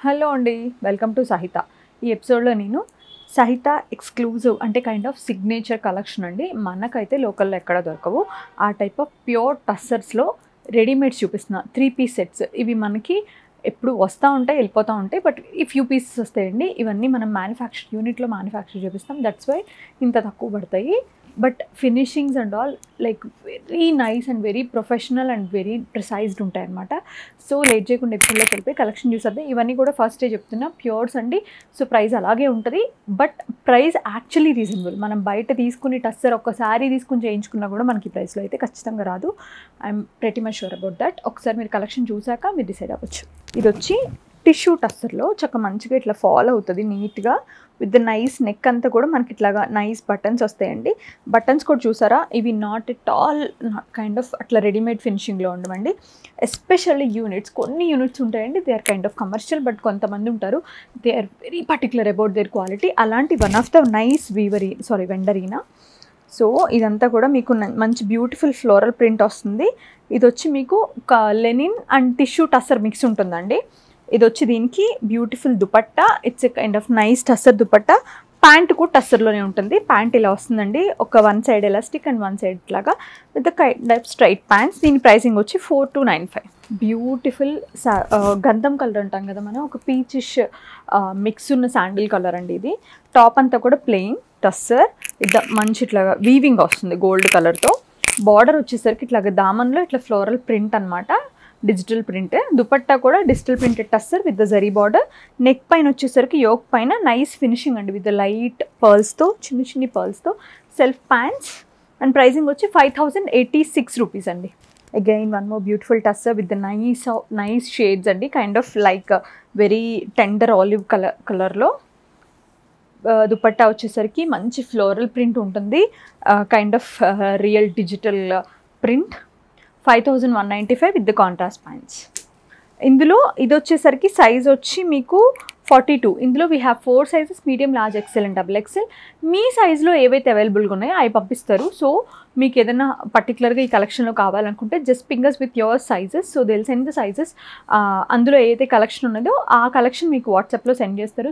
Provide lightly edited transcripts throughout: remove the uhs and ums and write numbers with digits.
Hello అండి, welcome to సహిత. ఈ ఎపిసోడ్లో నేను సహిత ఎక్స్క్లూజివ్ అంటే కైండ్ ఆఫ్ సిగ్నేచర్ కలెక్షన్ అండి. మనకైతే లోకల్లో ఎక్కడ దొరకవు ఆ టైప్ ఆఫ్ ప్యూర్ టస్సర్స్లో రెడీమేడ్స్ చూపిస్తున్నా. 3 పీస్ సెట్స్. ఇవి మనకి ఎప్పుడు వస్తూ ఉంటాయి, వెళ్ళిపోతూ ఉంటాయి, బట్ ఈ ఫ్యూ పీసెస్ వస్తాయండి. ఇవన్నీ మనం యూనిట్లో మ్యానుఫ్యాక్చర్ చేపిస్తాం. దట్స్ వై ఇంత తక్కువ పడతాయి. But finishings and all like very nice and very professional and very precised ఉంటాయి అనమాట. సో లేట్ చేయకుండా ఎపిసోడ్లోకి వెళ్ళిపోయి కలెక్షన్ చూసేద్దాం. ఇవన్నీ కూడా ఫస్టే చెప్తున్నా ప్యూర్స్ అండి. సో ప్రైస్ అలాగే ఉంటుంది, బట్ ప్రైస్ యాక్చువల్లీ రీజనబుల్. మనం బయట తీసుకుని టస్సర్ ఒక్కసారి తీసుకుని చేయించుకున్నా కూడా మనకి ఈ ప్రైస్లో అయితే ఖచ్చితంగా రాదు. I'm pretty much sure about that. ఒకసారి మీరు కలెక్షన్ చూసాక మీరు డిసైడ్ అవ్వచ్చు. ఇది వచ్చి టిష్యూ టస్సర్లో చక్క మంచిగా ఇట్లా ఫాల్ అవుతుంది నీట్గా విత్ ద నైస్ నెక్ అంతా కూడా మనకి ఇట్లాగా నైస్ బటన్స్ వస్తాయండి. బటన్స్ కూడా చూసారా, ఇవి not at all kind of అట్లా రెడీమేడ్ ఫినిషింగ్లో ఉండవండి. ఎస్పెషల్లీ యూనిట్స్, కొన్ని యూనిట్స్ ఉంటాయండి they are kind of commercial, but కొంతమంది ఉంటారు they are very particular about their quality. అలాంటి one of the nice vendor ఈయన. సో ఇదంతా కూడా మీకు మంచి బ్యూటిఫుల్ ఫ్లోరల్ ప్రింట్ వస్తుంది. ఇది వచ్చి మీకు ఒక linen and tissue tussar mix ఉంటుందండి. ఇది వచ్చి దీనికి beautiful dupatta. It's a kind of nice tussar dupatta. Pant కూడా టస్సర్లోనే ఉంటుంది. ప్యాంట్ ఇలా వస్తుందండి, ఒక one side elastic and one side లాగా with the kind of straight pants. దీని ప్రైసింగ్ వచ్చి 4295. బ్యూటిఫుల్ గంధం కలర్ అంటాం కదా మనం, ఒక పీచిష్ మిక్స్ ఉన్న శాండిల్ కలర్ అండి ఇది. టాప్ అంతా కూడా ప్లెయిన్ టస్సర్ విత్ మంచి ఇట్లాగా వీవింగ్ వస్తుంది గోల్డ్ కలర్తో. బార్డర్ వచ్చేసరికి ఇట్లాగా దామన్లో ఇట్లా ఫ్లోరల్ ప్రింట్ అనమాట, డిజిటల్ ప్రింట్. దుపట్టా కూడా digital printed tussar with the zari border. Neck పైన వచ్చేసరికి యోక్ పైన నైస్ ఫినిషింగ్ అండి విత్ ద లైట్ పర్ల్స్తో, చిన్ని చిన్ని పర్ల్స్తో. సెల్ఫ్ ప్యాంట్స్ అండ్ ప్రైసింగ్ వచ్చి 5086 రూపీస్ అండి. Again one more beautiful tussar with the nice shades అండి, kind of like very tender olive కలర్లో. దుపట్టా వచ్చేసరికి మంచి ఫ్లోరల్ ప్రింట్ ఉంటుంది, kind of real digital print. 5195 with the contrast pants. ఇందులో ఇది వచ్చేసరికి సైజ్ వచ్చి మీకు 42. ఇందులో we have 4 sizes, medium, large, XL and double XL. మీ సైజులో ఏవైతే అవైలబుల్గా ఉన్నాయో అవి పంపిస్తారు. సో మీకు ఏదైనా పర్టికులర్గా ఈ కలెక్షన్లో కావాలనుకుంటే just ping us with your sizes. So they will send the sizes. అందులో ఏదైతే కలెక్షన్ ఉన్నదో ఆ కలెక్షన్ మీకు వాట్సాప్లో సెండ్ చేస్తారు.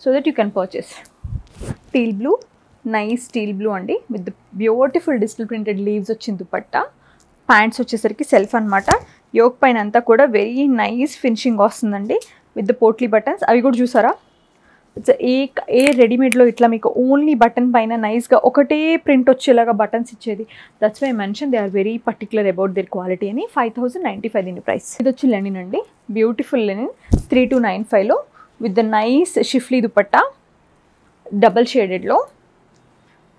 So that you can purchase. Teal blue, nice teal blue అండి with beautiful digital printed leaves వచ్చింది దుపట్టా. ప్యాంట్స్ వచ్చేసరికి సెల్ఫ్ అనమాట. యోక్ పైన అంతా కూడా వెరీ నైస్ ఫినిషింగ్ వస్తుందండి విత్ ద పోట్లీ బటన్స్. అవి కూడా చూసారా, ఇట్స్ ఏ రెడీమేడ్లో ఇట్లా మీకు ఓన్లీ బటన్ పైన నైస్గా ఒకటే ప్రింట్ వచ్చేలాగా బటన్స్ ఇచ్చేది. That's why mention they are very particular about their quality అని. 5095 దీని ప్రైస్. ఇది వచ్చి లెనిన్ అండి, బ్యూటిఫుల్ లెనిన్ 3295లో with the nice schiffli dupatta double షేడెడ్లో.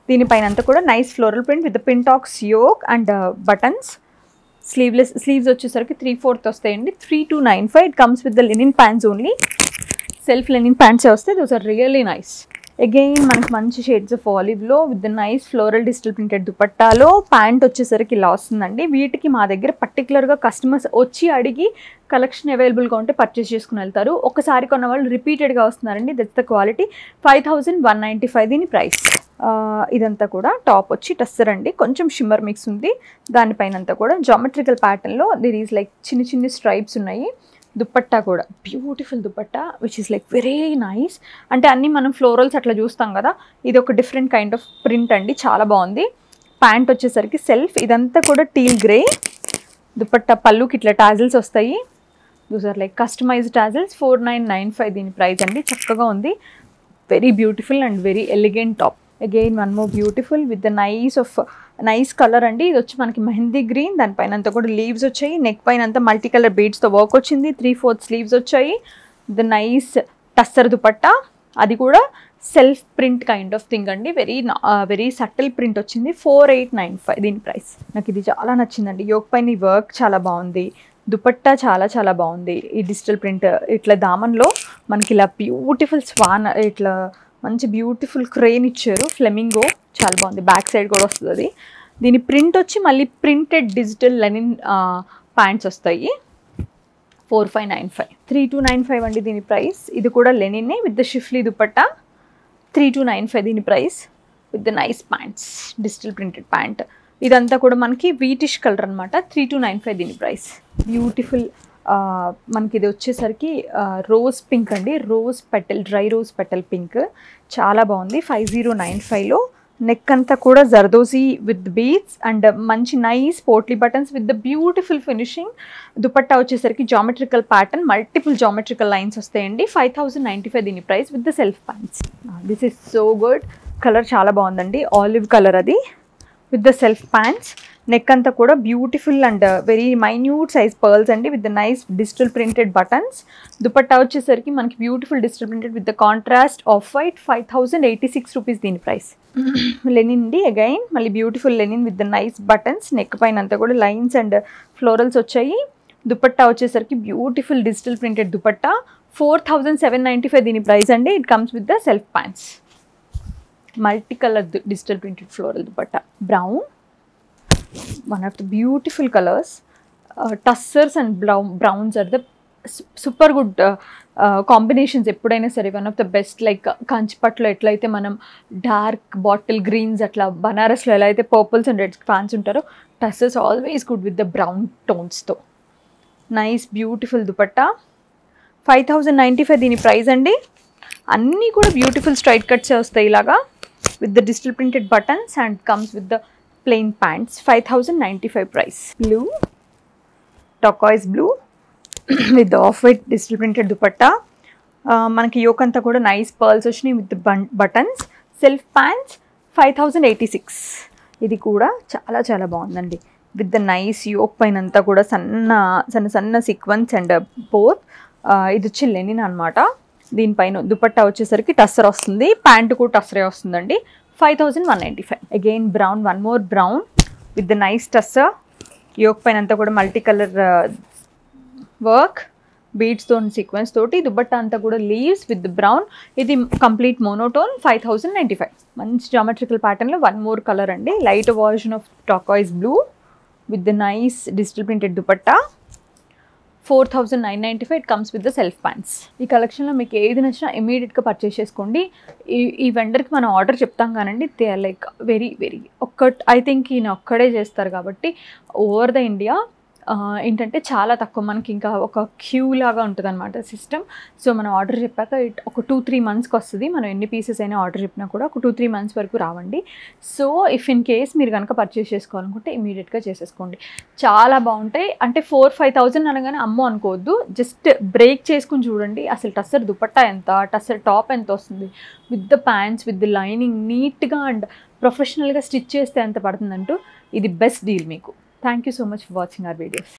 దీనిపైన అంతా కూడా nice floral print with pintucks yoke and buttons. Sleeves వచ్చేసరికి 3/4 వస్తాయండి. 3295. It comes with the linen pants only. Self linen ప్యాంట్సే వస్తాయి. Those are really nice. Again మనకి మంచి షేడ్స్ ఆఫ్ ఆలివ్లో with the nice floral digital printed దుపట్టాలో. Pant వచ్చేసరికి ఇలా వస్తుందండి. వీటికి మా దగ్గర పర్టికులర్గా కస్టమర్స్ వచ్చి అడిగి కలెక్షన్ అవైలబుల్గా ఉంటే పర్చేస్ చేసుకుని వెళ్తారు. ఒకసారి కొన్న వాళ్ళు రిపీటెడ్గా వస్తున్నారండి. That's the quality. 5195 దీని ప్రైస్. ఇదంతా కూడా టాప్ వచ్చి టస్సర్ అండి, కొంచెం షిమ్మర్ మిక్స్ ఉంది. దానిపైన అంతా కూడా జామెట్రికల్ ప్యాటర్న్లో దిర్ ఈజ్ లైక్ చిన్ని చిన్ని స్ట్రైప్స్ ఉన్నాయి. దుపట్టా కూడా beautiful dupatta which is like very nice. అంటే అన్నీ మనం ఫ్లోరల్స్ అట్లా చూస్తాం కదా, ఇది ఒక డిఫరెంట్ కైండ్ ఆఫ్ ప్రింట్ అండి, చాలా బాగుంది. ప్యాంట్ వచ్చేసరికి సెల్ఫ్. ఇదంతా కూడా టీల్ గ్రే. దుపట్టా పళ్ళుకి ఇట్లా టాజిల్స్ వస్తాయి. Those are like customized tassels. 4995 దీని ప్రైస్ అండి. చక్కగా ఉంది, very beautiful and very elegant top. Again one more beautiful with the nice colour అండి. ఇది వచ్చి మనకి మెహందీ గ్రీన్. దానిపైన అంతా కూడా లీవ్స్ వచ్చాయి. నెక్ పైన అంతా మల్టీ కలర్ బీడ్స్తో వర్క్ వచ్చింది. 3/4 స్లీవ్స్ వచ్చాయి. ద నైస్ టస్సర్ దుపట్టా, అది కూడా self print kind of thing అండి. వెరీ సటిల్ ప్రింట్ వచ్చింది. 4895 దీని ప్రైస్. నాకు ఇది చాలా నచ్చిందండి. యోక్ పైన ఈ వర్క్ చాలా బాగుంది. దుపట్టా చాలా చాలా బాగుంది. ఈ డిజిటల్ ప్రింట్ ఇట్లా దామన్లో మనకి ఇలా బ్యూటిఫుల్ స్వాన్, ఇట్లా మంచి బ్యూటిఫుల్ క్రేన్ ఇచ్చారు. ఫ్లెమింగో చాలా బాగుంది. బ్యాక్ సైడ్ కూడా వస్తుంది అది. దీని ప్రింట్ వచ్చి మళ్ళీ ప్రింటెడ్ డిజిటల్ లెనిన్ ప్యాంట్స్ వస్తాయి. 4595. 3295 అండి దీని ప్రైస్. ఇది కూడా లెనినే విత్ ద షిఫ్లీ దుపట్టా. 3295 దీని price with the nice pants, digital printed pant. ఇదంతా కూడా మనకి వీటిష్ కలర్ అనమాట. 3295 దీని ప్రైస్. బ్యూటిఫుల్ మనకి ఇది వచ్చేసరికి రోజ్ పింక్ అండి, rose petal, dry rose petal pink, చాలా బాగుంది. 5095లో నెక్ అంతా కూడా జర్దోజీ విత్ బీడ్స్ అండ్ మంచి nice potli buttons with the beautiful finishing. Dupatta వచ్చేసరికి geometrical pattern, multiple geometrical lines వస్తాయండి. 5095 దీని price with the self pants. This is so good. Colour చాలా బాగుందండి, ఆలివ్ కలర్ అది, with the self pants. Neck అంతా కూడా beautiful and very minute size pearls అండి, with the nice digital printed buttons. Dupatta వచ్చేసరికి మనకి beautiful digital printed with the contrast off white. 5086 rupees దీని price. Lenin the again, మళ్ళీ beautiful Lenin with the nice buttons. Neck పైన అంతా కూడా lines and florals వచ్చాయి. దుపట్టా వచ్చేసరికి బ్యూటిఫుల్ డిజిటల్ ప్రింటెడ్ దుపట్టా. 4795 దీని ప్రైస్ అండి. It comes with the self pants. Multi colour digital printed floral dupatta. Brown, one of the beautiful colors. Tussers and browns are the super good combinations. ఎప్పుడైనా సరే one of the best. Like కంచిపట్లో ఎట్లయితే మనం dark bottle greens, అట్లా బనారస్లో ఎలా అయితే purples and reds fans ఉంటారో, tussars always good with the brown టోన్స్తో. Nice beautiful dupatta. 5095 దీని ప్రైస్ అండి. అన్నీ కూడా బ్యూటిఫుల్ స్ట్రైట్ కట్సే వస్తాయి ఇలాగా, with the digital printed buttons and comes with the plain pants. 5095 price. Blue, turquoise blue with the off-white digital printed dupatta. మనకి yoke అంతా కూడా నైస్ పర్ల్స్ వచ్చినాయి విత్ బటన్స్. Self pants 5086. ఇది కూడా చాలా చాలా బాగుందండి, విత్ ద నైస్ యోక్ పైన అంతా కూడా సన్న సన్న సన్న సీక్వెన్స్ అండ్ బోత్. ఇది వచ్చి లెనిన్ అనమాట. దీనిపైన దుపట్టా వచ్చేసరికి టస్సర్ వస్తుంది, ప్యాంటు కూడా టస్సరే వస్తుందండి. 5195. Again brown, one more brown with the nice tussar. Yoke పైన అంతా కూడా మల్టీ కలర్ వర్క్, బీడ్స్తో సీక్వెన్స్ తోటి. దుపట్టా అంతా కూడా లీవ్స్ విత్ బ్రౌన్. ఇది కంప్లీట్ మోనోటోన్. 5095. మంచి జామెట్రికల్ ప్యాటర్న్లో వన్ మోర్ కలర్ అండి, light version of turquoise blue with the nice digital printed dupatta. 4995. It comes with the self pants. ఈ కలెక్షన్లో మీకు ఏది నచ్చినా ఇమీడియట్గా పర్చేస్ చేసుకోండి. ఈ వెండర్కి మనం ఆర్డర్ చెప్తాం కానండి, they are like very very I think ఈయన ఒక్కడే చేస్తారు కాబట్టి ఓవర్ ద ఇండియా ఏంటంటే చాలా తక్కువ, మనకి ఇంకా ఒక క్యూ లాగా ఉంటుంది అనమాట సిస్టమ్. సో మనం ఆర్డర్ చెప్పాక ఒక 2-3 మంత్స్కి వస్తుంది. మనం ఎన్ని పీసెస్ అయినా ఆర్డర్ చెప్పినా కూడా ఒక 2-3 మంత్స్ వరకు రావండి. సో ఇఫ్ ఇన్ కేస్ మీరు కనుక పర్చేస్ చేసుకోవాలనుకుంటే ఇమీడియట్గా చేసేసుకోండి. చాలా బాగుంటాయి. అంటే 4-5,000 అనగానే అమ్మో అనుకోవద్దు, జస్ట్ బ్రేక్ చేసుకుని చూడండి. అసలు టస్సర్ దుపట్టా ఎంత, టస్సర్ టాప్ ఎంత వస్తుంది, with the pants with the lining నీట్గా అండ్ ప్రొఫెషనల్గా స్టిచ్ చేస్తే ఎంత పడుతుందంటూ ఇది బెస్ట్ డీల్ మీకు. Thank you so much for watching our videos.